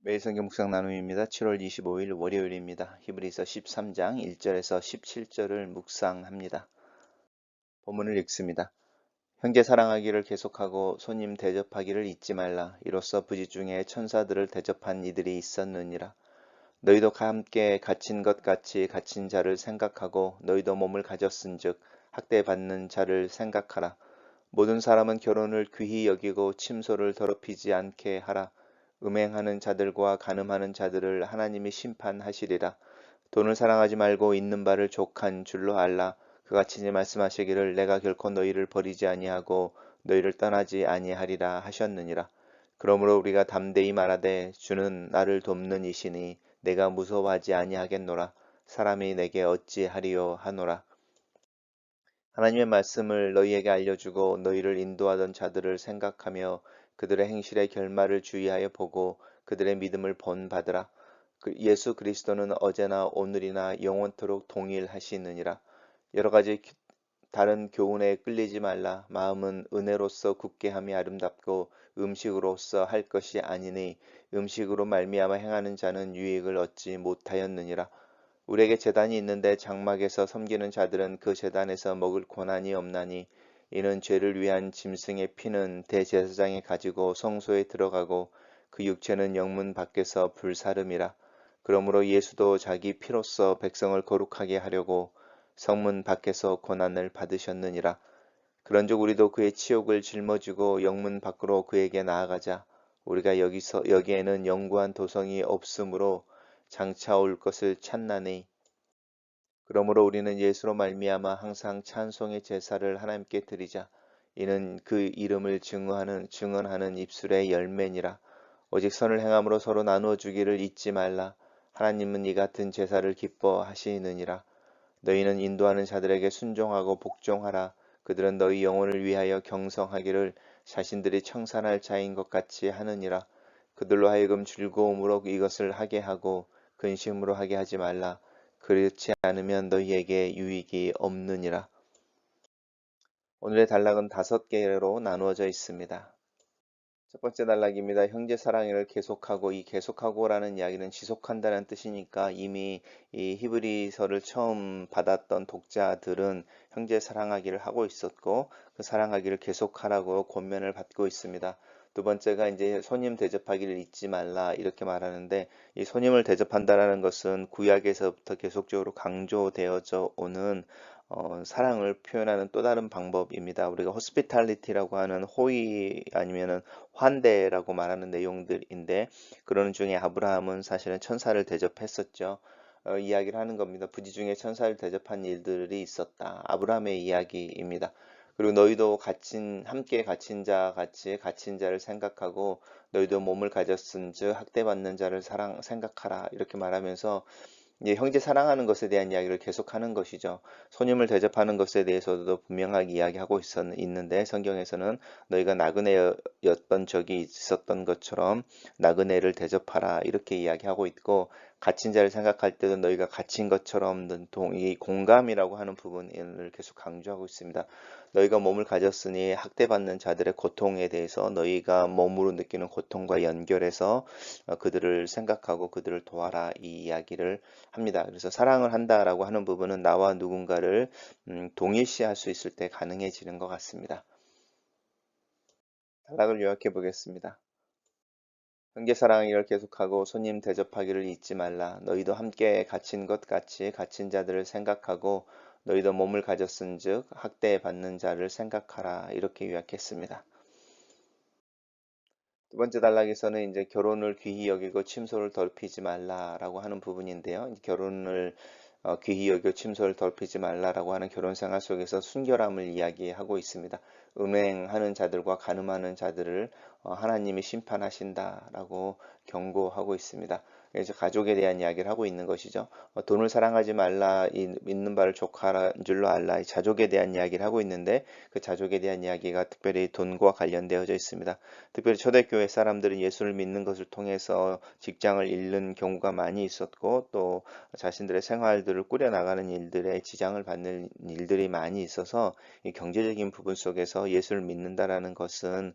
매일 성경 묵상 나눔입니다. 7월 25일 월요일입니다. 히브리서 13장 1절에서 17절을 묵상합니다. 본문을 읽습니다. 형제 사랑하기를 계속하고 손님 대접하기를 잊지 말라. 이로써 부지 중에 천사들을 대접한 이들이 있었느니라. 너희도 함께 갇힌 것 같이 갇힌 자를 생각하고 너희도 몸을 가졌은즉 학대받는 자를 생각하라. 모든 사람은 결혼을 귀히 여기고 침소를 더럽히지 않게 하라. 음행하는 자들과 간음하는 자들을 하나님이 심판하시리라. 돈을 사랑하지 말고 있는 바를 족한 줄로 알라. 그같이 말씀하시기를 내가 결코 너희를 버리지 아니하고 너희를 떠나지 아니하리라 하셨느니라. 그러므로 우리가 담대히 말하되 주는 나를 돕는 이시니 내가 무서워하지 아니하겠노라. 사람이 내게 어찌하리요 하노라. 하나님의 말씀을 너희에게 알려주고 너희를 인도하던 자들을 생각하며 그들의 행실의 결말을 주의하여 보고 그들의 믿음을 본받으라. 예수 그리스도는 어제나 오늘이나 영원토록 동일하시느니라. 여러 가지 다른 교훈에 끌리지 말라. 마음은 은혜로서 굳게 함이 아름답고 음식으로서 할 것이 아니니 음식으로 말미암아 행하는 자는 유익을 얻지 못하였느니라. 우리에게 제단이 있는데 장막에서 섬기는 자들은 그 제단에서 먹을 고난이 없나니 이는 죄를 위한 짐승의 피는 대제사장이 가지고 성소에 들어가고 그 육체는 영문 밖에서 불사름이라. 그러므로 예수도 자기 피로써 백성을 거룩하게 하려고 성문 밖에서 고난을 받으셨느니라. 그런즉 우리도 그의 치욕을 짊어지고 영문 밖으로 그에게 나아가자. 우리가 여기에는 영구한 도성이 없으므로 장차 올 것을 찾나니 그러므로 우리는 예수로 말미암아 항상 찬송의 제사를 하나님께 드리자. 이는 그 이름을 증언하는 입술의 열매니라. 오직 선을 행함으로 서로 나누어 주기를 잊지 말라. 하나님은 이 같은 제사를 기뻐하시느니라. 너희는 인도하는 자들에게 순종하고 복종하라. 그들은 너희 영혼을 위하여 경성하기를 자신들이 청산할 자인 것 같이 하느니라. 그들로 하여금 즐거움으로 이것을 하게 하고 근심으로 하게 하지 말라. 그렇지 않으면 너희에게 유익이 없느니라. 오늘의 단락은 5개로 나누어져 있습니다. 첫 번째 단락입니다. 형제 사랑을 계속하고, 이 계속하고라는 이야기는 지속한다는 뜻이니까 이미 이 히브리서를 처음 받았던 독자들은 형제 사랑하기를 하고 있었고 그 사랑하기를 계속하라고 권면을 받고 있습니다. 두 번째가 이제 손님 대접하기를 잊지 말라 이렇게 말하는데, 이 손님을 대접한다라는 것은 구약에서부터 계속적으로 강조되어져 오는 사랑을 표현하는 또 다른 방법입니다. 우리가 호스피탈리티라고 하는 호의 아니면은 환대라고 말하는 내용들인데, 그러는 중에 아브라함은 사실은 천사를 대접했었죠. 이야기를 하는 겁니다. 부지 중에 천사를 대접한 일들이 있었다. 아브라함의 이야기입니다. 그리고 너희도 함께 갇힌 자 같이 갇힌 자를 생각하고 너희도 몸을 가졌은즉 학대받는 자를 생각하라 이렇게 말하면서 이제 형제 사랑하는 것에 대한 이야기를 계속하는 것이죠. 손님을 대접하는 것에 대해서도 분명하게 이야기하고 있는데 성경에서는 너희가 나그네였던 적이 있었던 것처럼 나그네를 대접하라 이렇게 이야기하고 있고, 갇힌 자를 생각할 때도 너희가 갇힌 것처럼 이 공감이라고 하는 부분을 계속 강조하고 있습니다. 너희가 몸을 가졌으니 학대받는 자들의 고통에 대해서 너희가 몸으로 느끼는 고통과 연결해서 그들을 생각하고 그들을 도와라 이 이야기를 합니다. 그래서 사랑을 한다라고 하는 부분은 나와 누군가를 동일시할 수 있을 때 가능해지는 것 같습니다. 단락을 요약해 보겠습니다. 형제 사랑하기를 계속하고 손님 대접하기를 잊지 말라. 너희도 함께 갇힌 것 같이 갇힌 자들을 생각하고 너희도 몸을 가졌은즉 학대받는 자를 생각하라. 이렇게 요약했습니다. 두 번째 단락에서는 이제 결혼을 귀히 여기고 침소를 더럽히지 말라라고 하는 부분인데요. 결혼을 귀히 여겨 침소를 더럽히지 말라라고 하는 결혼 생활 속에서 순결함을 이야기하고 있습니다. 음행하는 자들과 간음하는 자들을 하나님이 심판하신다라고 경고하고 있습니다. 그래서 가족에 대한 이야기를 하고 있는 것이죠. 돈을 사랑하지 말라, 있는 바를 족하는 줄로 알라, 이 자족에 대한 이야기를 하고 있는데 그 자족에 대한 이야기가 특별히 돈과 관련되어져 있습니다. 특별히 초대교회 사람들은 예수를 믿는 것을 통해서 직장을 잃는 경우가 많이 있었고 또 자신들의 생활들을 꾸려나가는 일들에 지장을 받는 일들이 많이 있어서 이 경제적인 부분 속에서 예수를 믿는다라는 것은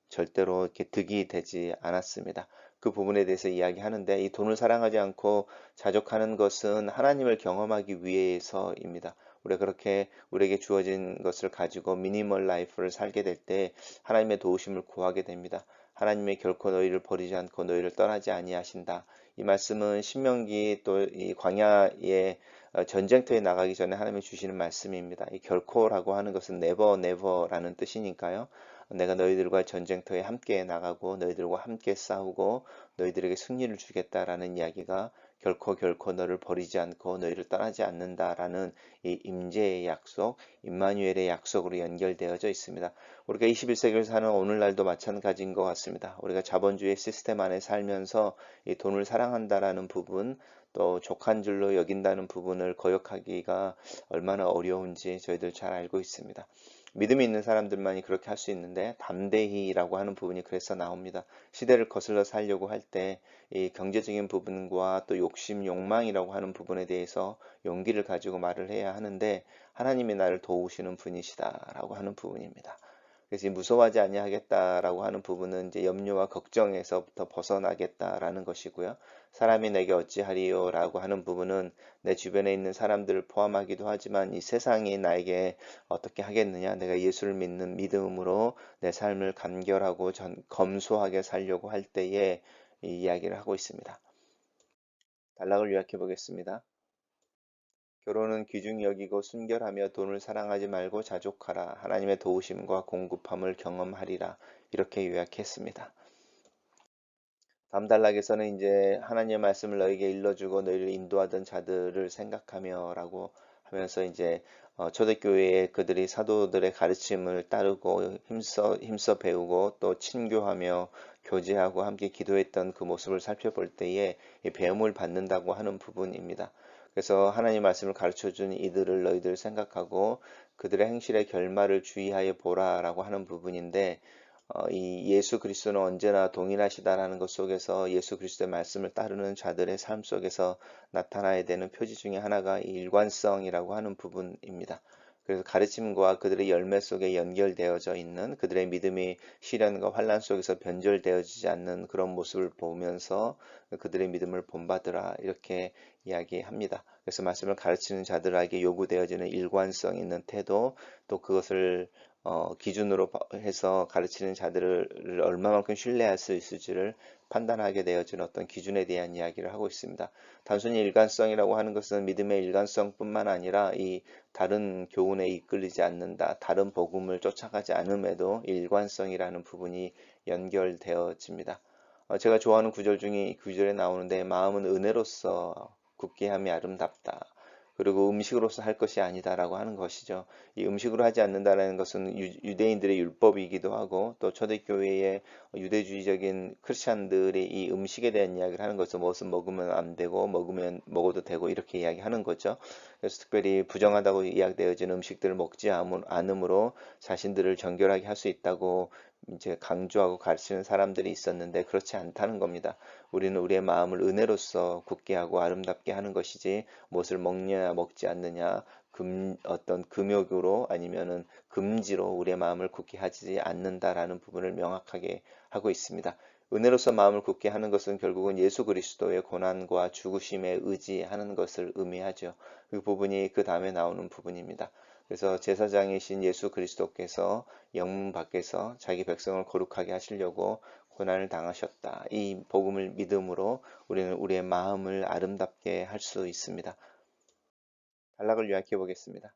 절대로 이렇게 득이 되지 않았습니다. 그 부분에 대해서 이야기하는데, 이 돈을 사랑하지 않고 자족하는 것은 하나님을 경험하기 위해서입니다. 우리가 그렇게 우리에게 주어진 것을 가지고 미니멀 라이프를 살게 될 때 하나님의 도우심을 구하게 됩니다. 하나님의 결코 너희를 버리지 않고 너희를 떠나지 아니하신다. 이 말씀은 신명기 또 이 광야의 전쟁터에 나가기 전에 하나님이 주시는 말씀입니다. 이 결코라고 하는 것은 never, never라는 뜻이니까요. 내가 너희들과 전쟁터에 함께 나가고 너희들과 함께 싸우고 너희들에게 승리를 주겠다라는 이야기가 결코 너를 버리지 않고 너희를 떠나지 않는다라는 이 임재의 약속, 임마누엘의 약속으로 연결되어져 있습니다. 우리가 21세기를 사는 오늘날도 마찬가지인 것 같습니다. 우리가 자본주의 시스템 안에 살면서 이 돈을 사랑한다라는 부분, 또 족한 줄로 여긴다는 부분을 거역하기가 얼마나 어려운지 저희들 잘 알고 있습니다. 믿음이 있는 사람들만이 그렇게 할 수 있는데 담대히라고 하는 부분이 그래서 나옵니다. 시대를 거슬러 살려고 할 때 이 경제적인 부분과 또 욕심, 욕망이라고 하는 부분에 대해서 용기를 가지고 말을 해야 하는데 하나님이 나를 도우시는 분이시다라고 하는 부분입니다. 그래서 이 무서워하지 아니하겠다라고 하는 부분은 이제 염려와 걱정에서부터 벗어나겠다라는 것이고요. 사람이 내게 어찌하리요라고 하는 부분은 내 주변에 있는 사람들을 포함하기도 하지만 이 세상이 나에게 어떻게 하겠느냐? 내가 예수를 믿는 믿음으로 내 삶을 간결하고 검소하게 살려고 할 때에 이 이야기를 하고 있습니다. 단락을 요약해 보겠습니다. 결혼은 귀중히 여기고 순결하며 돈을 사랑하지 말고 자족하라. 하나님의 도우심과 공급함을 경험하리라. 이렇게 요약했습니다. 다음 단락에서는 이제 하나님의 말씀을 너에게 일러주고 너희를 인도하던 자들을 생각하며 라고 하면서 이제 초대교회에 그들이 사도들의 가르침을 따르고 힘써 배우고 또 친교하며 교제하고 함께 기도했던 그 모습을 살펴볼 때에 이 배움을 받는다고 하는 부분입니다. 그래서 하나님 말씀을 가르쳐 준 이들을 너희들 생각하고 그들의 행실의 결말을 주의하여 보라라고 하는 부분인데 이 예수 그리스도는 언제나 동일하시다라는 것 속에서 예수 그리스도의 말씀을 따르는 자들의 삶 속에서 나타나야 되는 표지 중에 하나가 이 일관성이라고 하는 부분입니다. 그래서 가르침과 그들의 열매 속에 연결되어져 있는 그들의 믿음이 시련과 환란 속에서 변절되어지지 않는 그런 모습을 보면서 그들의 믿음을 본받으라 이렇게 이야기합니다. 그래서 말씀을 가르치는 자들에게 요구되어지는 일관성 있는 태도 또 그것을 기준으로 해서 가르치는 자들을 얼마만큼 신뢰할 수 있을지를 판단하게 되어진 어떤 기준에 대한 이야기를 하고 있습니다. 단순히 일관성이라고 하는 것은 믿음의 일관성뿐만 아니라 이 다른 교훈에 이끌리지 않는다, 다른 복음을 쫓아가지 않음에도 일관성이라는 부분이 연결되어집니다. 제가 좋아하는 구절 중에 이 구절에 나오는데 마음은 은혜로서 굳게 함이 아름답다. 그리고 음식으로서 할 것이 아니다라고 하는 것이죠. 이 음식으로 하지 않는다라는 것은 유대인들의 율법이기도 하고 또 초대교회의 유대주의적인 크리스찬들이 이 음식에 대한 이야기를 하는 것은 무엇은 먹으면 안 되고 먹어도 되고 이렇게 이야기하는 거죠. 그래서 특별히 부정하다고 이야기되어진 음식들을 먹지 않으므로 자신들을 정결하게 할 수 있다고 이제 강조하고 가르치는 사람들이 있었는데 그렇지 않다는 겁니다. 우리는 우리의 마음을 은혜로서 굳게 하고 아름답게 하는 것이지 무엇을 먹느냐 먹지 않느냐 어떤 금욕으로 아니면은 금지로 우리의 마음을 굳게 하지 않는다라는 부분을 명확하게 하고 있습니다. 은혜로서 마음을 굳게 하는 것은 결국은 예수 그리스도의 고난과 죽으심에 의지하는 것을 의미하죠. 그 부분이 그 다음에 나오는 부분입니다. 그래서 제사장이신 예수 그리스도께서 영문 밖에서 자기 백성을 거룩하게 하시려고 고난을 당하셨다. 이 복음을 믿음으로 우리는 우리의 마음을 아름답게 할 수 있습니다. 단락을 요약해 보겠습니다.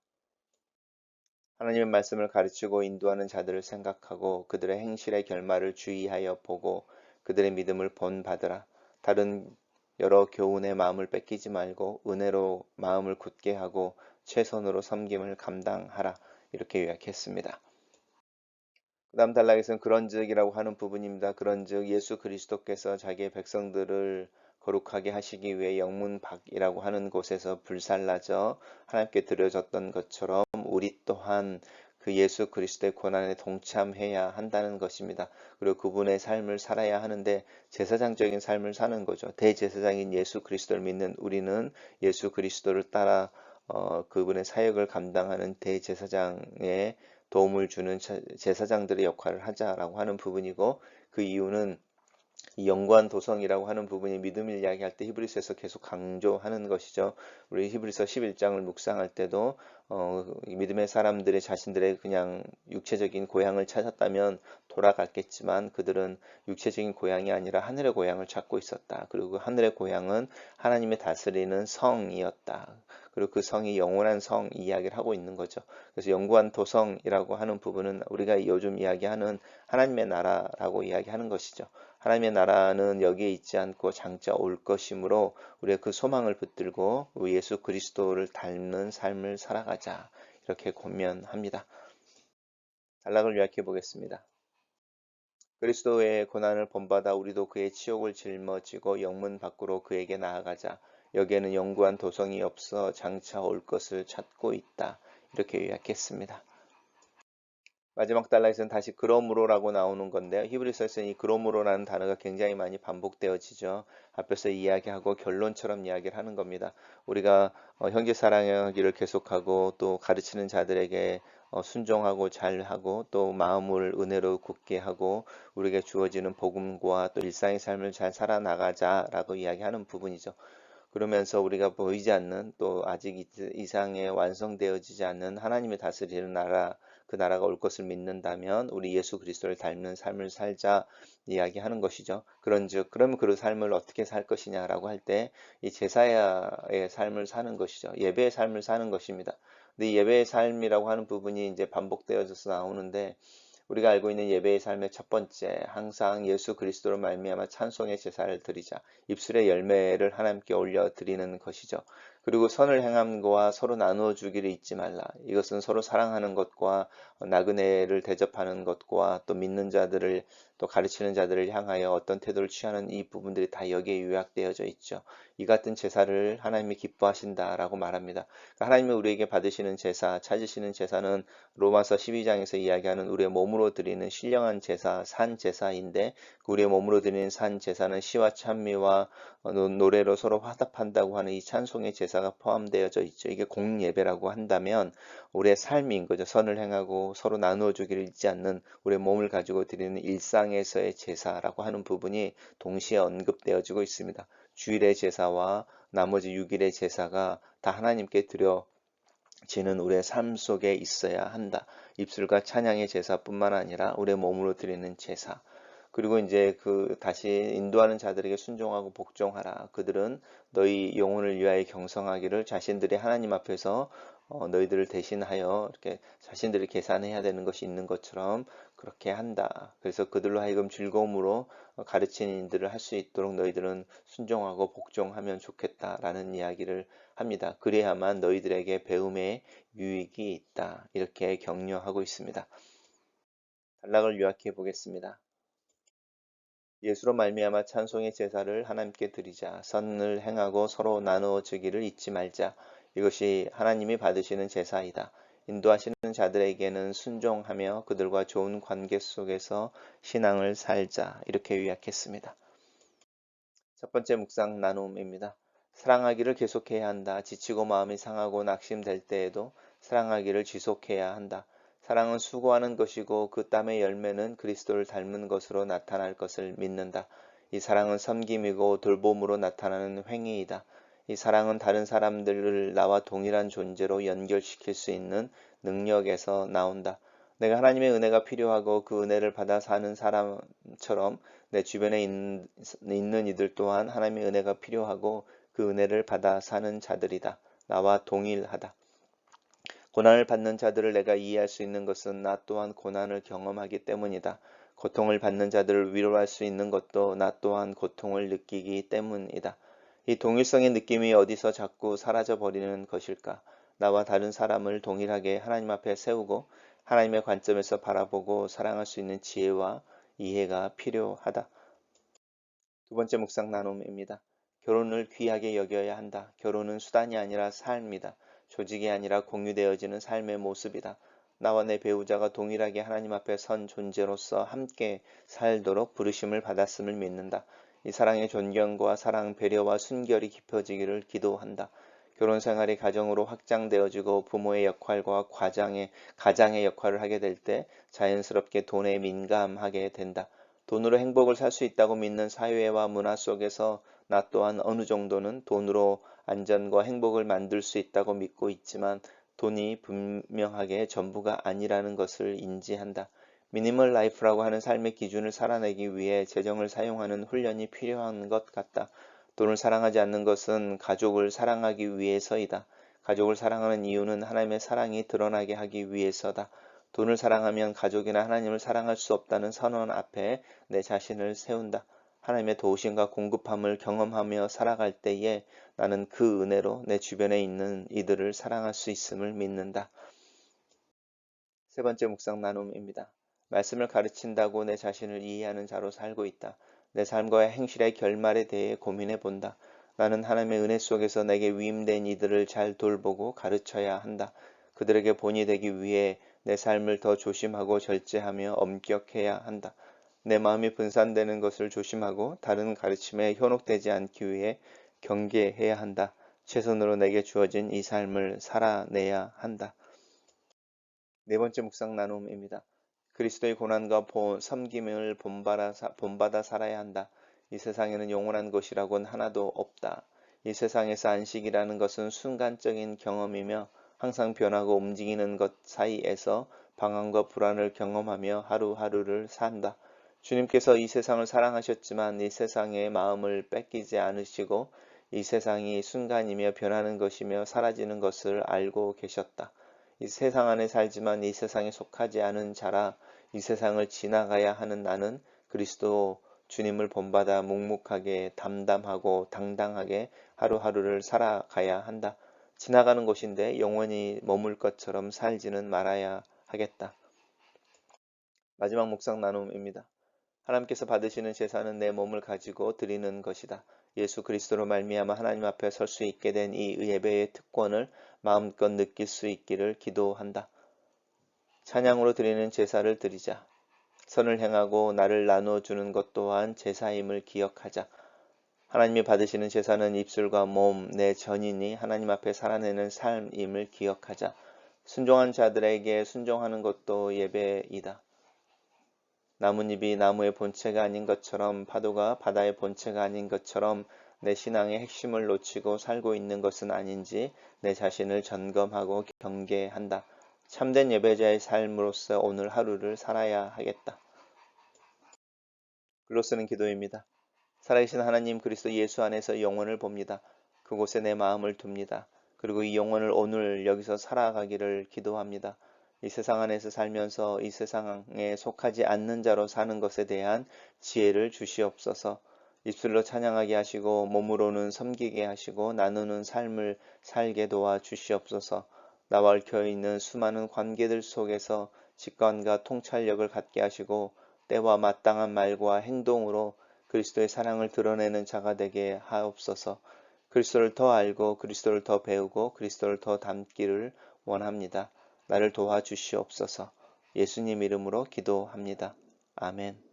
하나님의 말씀을 가르치고 인도하는 자들을 생각하고 그들의 행실의 결말을 주의하여 보고 그들의 믿음을 본받으라. 다른 여러 교훈의 마음을 뺏기지 말고 은혜로 마음을 굳게 하고 최선으로 섬김을 감당하라. 이렇게 요약했습니다. 그 다음 단락에서는 그런즉이라고 하는 부분입니다. 그런즉 예수 그리스도께서 자기의 백성들을 거룩하게 하시기 위해 영문 밖이라고 하는 곳에서 불살라져 하나님께 드려졌던 것처럼 우리 또한 그 예수 그리스도의 고난에 동참해야 한다는 것입니다. 그리고 그분의 삶을 살아야 하는데 제사장적인 삶을 사는 거죠. 대제사장인 예수 그리스도를 믿는 우리는 예수 그리스도를 따라 그분의 사역을 감당하는 대제사장의 도움을 주는 제사장들의 역할을 하자라고 하는 부분이고 그 이유는 이 영구한 도성이라고 하는 부분이 믿음을 이야기할 때 히브리서에서 계속 강조하는 것이죠. 우리 히브리서 11장을 묵상할 때도 이 믿음의 사람들의 자신들의 그냥 육체적인 고향을 찾았다면 돌아갔겠지만 그들은 육체적인 고향이 아니라 하늘의 고향을 찾고 있었다. 그리고 그 하늘의 고향은 하나님의 다스리는 성이었다. 그리고 그 성이 영원한 성 이야기를 하고 있는 거죠. 그래서 영구한 도성이라고 하는 부분은 우리가 요즘 이야기하는 하나님의 나라라고 이야기하는 것이죠. 하나님의 나라는 여기에 있지 않고 장차 올 것이므로 우리가 그 소망을 붙들고 예수 그리스도를 닮는 삶을 살아가자. 이렇게 권면합니다. 단락을 요약해 보겠습니다. 그리스도의 고난을 본받아 우리도 그의 치욕을 짊어지고 영문 밖으로 그에게 나아가자. 여기에는 영구한 도성이 없어 장차 올 것을 찾고 있다. 이렇게 요약했습니다. 마지막 단락에서는 다시 그러므로라고 나오는 건데요. 히브리서에서는 이 그러므로라는 단어가 굉장히 많이 반복되어지죠. 앞에서 이야기하고 결론처럼 이야기를 하는 겁니다. 우리가 형제 사랑하기를 계속하고 또 가르치는 자들에게 순종하고 잘하고 또 마음을 은혜로 굳게 하고 우리에게 주어지는 복음과 또 일상의 삶을 잘 살아나가자라고 이야기하는 부분이죠. 그러면서 우리가 보이지 않는 또 아직 이상의 완성되어지지 않는 하나님의 다스리는 나라, 그 나라가 올 것을 믿는다면 우리 예수 그리스도를 닮는 삶을 살자 이야기하는 것이죠. 그런즉 그러면 그 삶을 어떻게 살 것이냐라고 할 때 이 제사야의 삶을 사는 것이죠. 예배의 삶을 사는 것입니다. 근데 이 예배의 삶이라고 하는 부분이 이제 반복되어져서 나오는데 우리가 알고 있는 예배의 삶의 첫 번째, 항상 예수 그리스도로 말미암아 찬송의 제사를 드리자. 입술의 열매를 하나님께 올려 드리는 것이죠. 그리고 선을 행함과 서로 나누어 주기를 잊지 말라. 이것은 서로 사랑하는 것과 나그네를 대접하는 것과 또 믿는 자들을 또 가르치는 자들을 향하여 어떤 태도를 취하는 이 부분들이 다 여기에 요약되어져 있죠. 이 같은 제사를 하나님이 기뻐하신다라고 말합니다. 그러니까 하나님이 우리에게 받으시는 제사, 찾으시는 제사는 로마서 12장에서 이야기하는 우리의 몸으로 드리는 신령한 제사, 산 제사인데 우리의 몸으로 드리는 산 제사는 시와 찬미와 노래로 서로 화답한다고 하는 이 찬송의 제사가 포함되어져 있죠. 이게 공예배라고 한다면 우리의 삶인 거죠. 선을 행하고 서로 나누어 주기를 잊지 않는 우리의 몸을 가지고 드리는 일상에서의 제사라고 하는 부분이 동시에 언급되어지고 있습니다. 주일의 제사와 나머지 6일의 제사가 다 하나님께 드려지는 우리의 삶 속에 있어야 한다. 입술과 찬양의 제사뿐만 아니라 우리의 몸으로 드리는 제사. 그리고 이제 그 다시 인도하는 자들에게 순종하고 복종하라. 그들은 너희 영혼을 위하여 경성하기를 자신들이 하나님 앞에서 너희들을 대신하여 이렇게 자신들이 계산해야 되는 것이 있는 것처럼 그렇게 한다. 그래서 그들로 하여금 즐거움으로 가르치는 일들을 할 수 있도록 너희들은 순종하고 복종하면 좋겠다라는 이야기를 합니다. 그래야만 너희들에게 배움에 유익이 있다. 이렇게 격려하고 있습니다. 단락을 요약해 보겠습니다. 예수로 말미암아 찬송의 제사를 하나님께 드리자. 선을 행하고 서로 나누어 주기를 잊지 말자. 이것이 하나님이 받으시는 제사이다. 인도하시는 자들에게는 순종하며 그들과 좋은 관계 속에서 신앙을 살자. 이렇게 요약했습니다. 첫 번째 묵상 나눔입니다. 사랑하기를 계속해야 한다. 지치고 마음이 상하고 낙심될 때에도 사랑하기를 지속해야 한다. 사랑은 수고하는 것이고 그 땀의 열매는 그리스도를 닮은 것으로 나타날 것을 믿는다. 이 사랑은 섬김이고 돌봄으로 나타나는 행위이다. 이 사랑은 다른 사람들을 나와 동일한 존재로 연결시킬 수 있는 능력에서 나온다. 내가 하나님의 은혜가 필요하고 그 은혜를 받아 사는 사람처럼 내 주변에 있는 이들 또한 하나님의 은혜가 필요하고 그 은혜를 받아 사는 자들이다. 나와 동일하다. 고난을 받는 자들을 내가 이해할 수 있는 것은 나 또한 고난을 경험하기 때문이다. 고통을 받는 자들을 위로할 수 있는 것도 나 또한 고통을 느끼기 때문이다. 이 동일성의 느낌이 어디서 자꾸 사라져 버리는 것일까? 나와 다른 사람을 동일하게 하나님 앞에 세우고 하나님의 관점에서 바라보고 사랑할 수 있는 지혜와 이해가 필요하다. 두 번째 묵상 나눔입니다. 결혼을 귀하게 여겨야 한다. 결혼은 수단이 아니라 삶이다. 조직이 아니라 공유되어지는 삶의 모습이다. 나와 내 배우자가 동일하게 하나님 앞에 선 존재로서 함께 살도록 부르심을 받았음을 믿는다. 이 사랑의 존경과 사랑, 배려와 순결이 깊어지기를 기도한다. 결혼 생활이 가정으로 확장되어지고 부모의 역할과 가장의 역할을 하게 될 때 자연스럽게 돈에 민감하게 된다. 돈으로 행복을 살 수 있다고 믿는 사회와 문화 속에서 나 또한 어느 정도는 돈으로 안전과 행복을 만들 수 있다고 믿고 있지만 돈이 분명하게 전부가 아니라는 것을 인지한다. 미니멀 라이프라고 하는 삶의 기준을 살아내기 위해 재정을 사용하는 훈련이 필요한 것 같다. 돈을 사랑하지 않는 것은 가족을 사랑하기 위해서이다. 가족을 사랑하는 이유는 하나님의 사랑이 드러나게 하기 위해서다. 돈을 사랑하면 가족이나 하나님을 사랑할 수 없다는 선언 앞에 내 자신을 세운다. 하나님의 도우심과 공급함을 경험하며 살아갈 때에 나는 그 은혜로 내 주변에 있는 이들을 사랑할 수 있음을 믿는다. 세 번째 묵상 나눔입니다. 말씀을 가르친다고 내 자신을 이해하는 자로 살고 있다. 내 삶과 행실의 결말에 대해 고민해 본다. 나는 하나님의 은혜 속에서 내게 위임된 이들을 잘 돌보고 가르쳐야 한다. 그들에게 본이 되기 위해 내 삶을 더 조심하고 절제하며 엄격해야 한다. 내 마음이 분산되는 것을 조심하고 다른 가르침에 현혹되지 않기 위해 경계해야 한다. 최선으로 내게 주어진 이 삶을 살아내야 한다. 네 번째 묵상 나눔입니다. 그리스도의 고난과 섬김을 본받아 살아야 한다. 이 세상에는 영원한 것이라고는 하나도 없다. 이 세상에서 안식이라는 것은 순간적인 경험이며 항상 변하고 움직이는 것 사이에서 방황과 불안을 경험하며 하루하루를 산다. 주님께서 이 세상을 사랑하셨지만 이 세상의 마음을 뺏기지 않으시고 이 세상이 순간이며 변하는 것이며 사라지는 것을 알고 계셨다. 이 세상 안에 살지만 이 세상에 속하지 않은 자라 이 세상을 지나가야 하는 나는 그리스도 주님을 본받아 묵묵하게 담담하고 당당하게 하루하루를 살아가야 한다. 지나가는 곳인데 영원히 머물 것처럼 살지는 말아야 하겠다. 마지막 묵상 나눔입니다. 하나님께서 받으시는 제사는 내 몸을 가지고 드리는 것이다. 예수 그리스도로 말미암아 하나님 앞에 설 수 있게 된 이 예배의 특권을 마음껏 느낄 수 있기를 기도한다. 찬양으로 드리는 제사를 드리자. 선을 행하고 나를 나눠주는 것 또한 제사임을 기억하자. 하나님이 받으시는 제사는 입술과 몸, 내 전인이 하나님 앞에 살아내는 삶임을 기억하자. 순종한 자들에게 순종하는 것도 예배이다. 나뭇잎이 나무의 본체가 아닌 것처럼 파도가 바다의 본체가 아닌 것처럼 내 신앙의 핵심을 놓치고 살고 있는 것은 아닌지 내 자신을 점검하고 경계한다. 참된 예배자의 삶으로서 오늘 하루를 살아야 하겠다. 글로 쓰는 기도입니다. 살아계신 하나님 그리스도 예수 안에서 영혼을 봅니다. 그곳에 내 마음을 둡니다. 그리고 이 영혼을 오늘 여기서 살아가기를 기도합니다. 이 세상 안에서 살면서 이 세상에 속하지 않는 자로 사는 것에 대한 지혜를 주시옵소서. 입술로 찬양하게 하시고 몸으로는 섬기게 하시고 나누는 삶을 살게 도와 주시옵소서. 나와 얽혀 있는 수많은 관계들 속에서 직관과 통찰력을 갖게 하시고 때와 마땅한 말과 행동으로 그리스도의 사랑을 드러내는 자가 되게 하옵소서. 그리스도를 더 알고 그리스도를 더 배우고 그리스도를 더 닮기를 원합니다. 나를 도와주시옵소서. 예수님 이름으로 기도합니다. 아멘.